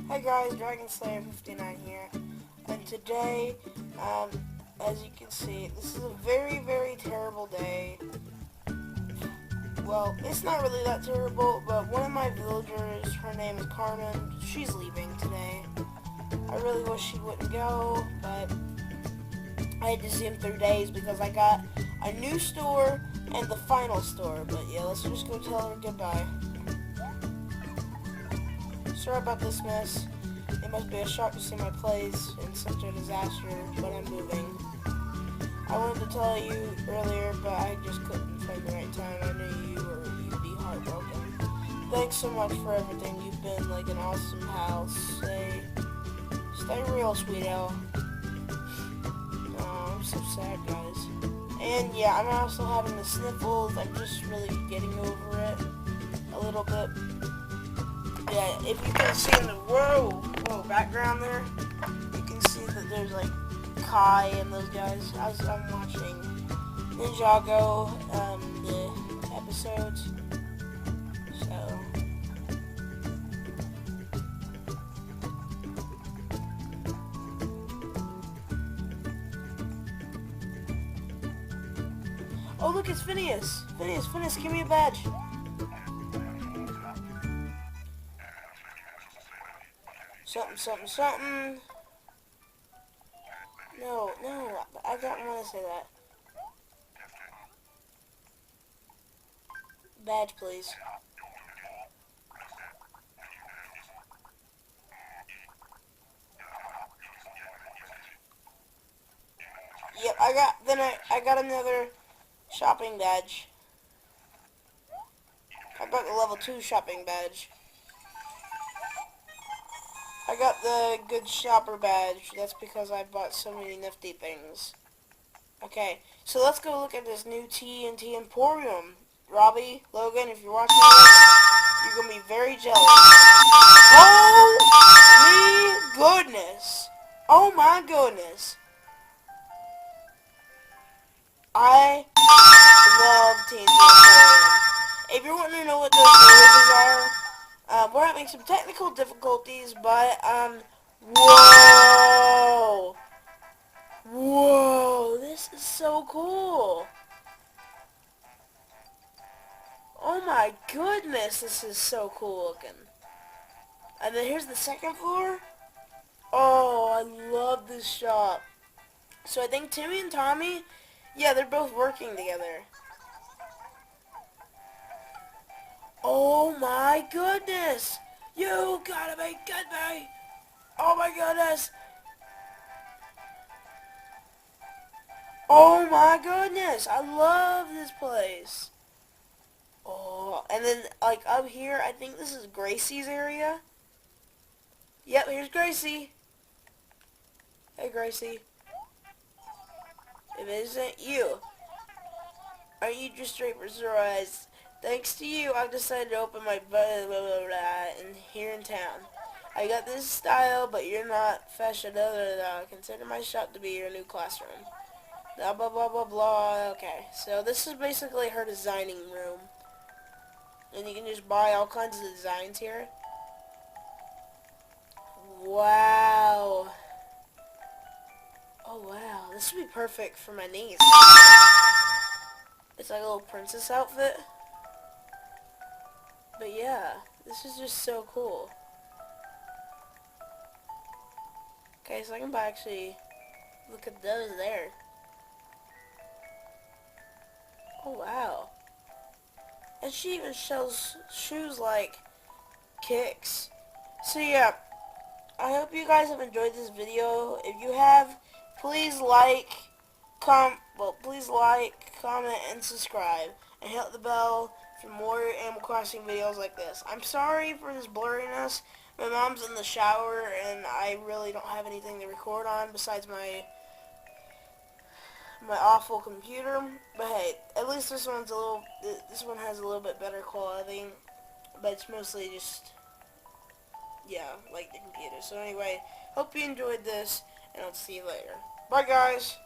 Hey guys, Dragon Slayer 59 here, and today, as you can see, this is a very, very terrible day. Well, it's not really that terrible, but one of my villagers, her name is Carmen, she's leaving today. I really wish she wouldn't go, but I had to zoom through days because I got a new store and the final store. But yeah, let's just go tell her goodbye. Sorry about this mess. It must be a shock to see my place in such a disaster, but I'm moving. I wanted to tell you earlier, but I just couldn't find the right time. I knew you'd be heartbroken. Thanks so much for everything. You've been like an awesome house. Stay real, sweeto. Oh, I'm so sad, guys. And yeah, I'm also having the sniffles. I'm just really getting over it a little bit. Yeah, if you can see in the whoa background there, you can see that there's like Kai and those guys. As I'm watching Ninjago, the episodes. So oh look, it's Phineas. Phineas, give me a badge. Something. No, I don't want to say that. Badge, please. Yep, I got another shopping badge. I got the level 2 shopping badge. I got the good shopper badge. That's because I bought so many nifty things. Okay, so let's go look at this new TNT Emporium. Robbie, Logan, if you're watching this, you're going to be very jealous. Holy goodness. Oh my goodness. I love TNT Emporium. If you're wanting to know what those noises are, we're having some technical difficulties, but, whoa, this is so cool. Oh my goodness, this is so cool looking. And then here's the second floor. Oh, I love this shop. So I think Timmy and Tommy, yeah, they're both working together. Oh my goodness! You gotta be kidding me! Oh my goodness! Oh my goodness! I love this place! Oh, and then like up here, I think this is Gracie's area. Yep, here's Gracie. Hey Gracie. If it isn't you, are you just straight for surprise? Thanks to you, I've decided to open my blah, blah, blah, blah, in here in town. I got this style, but you're not fashion. Blah, blah, blah. Consider my shop to be your new classroom. Blah, blah, blah, blah, blah. Okay, so this is basically her designing room. And you can just buy all kinds of designs here. Wow. Oh, wow. This would be perfect for my niece. It's like a little princess outfit. But yeah, this is just so cool. Okay, so I can actually look at those there. Oh wow. And she even sells shoes like kicks. So yeah, I hope you guys have enjoyed this video. If you have, please comment, and subscribe, and hit the bell for more Animal Crossing videos like this. I'm sorry for this blurriness. My mom's in the shower, and I really don't have anything to record on besides my awful computer. But hey, at least this one has a little bit better quality. But it's mostly just, yeah, like the computer. So anyway, hope you enjoyed this, and I'll see you later. Bye, guys.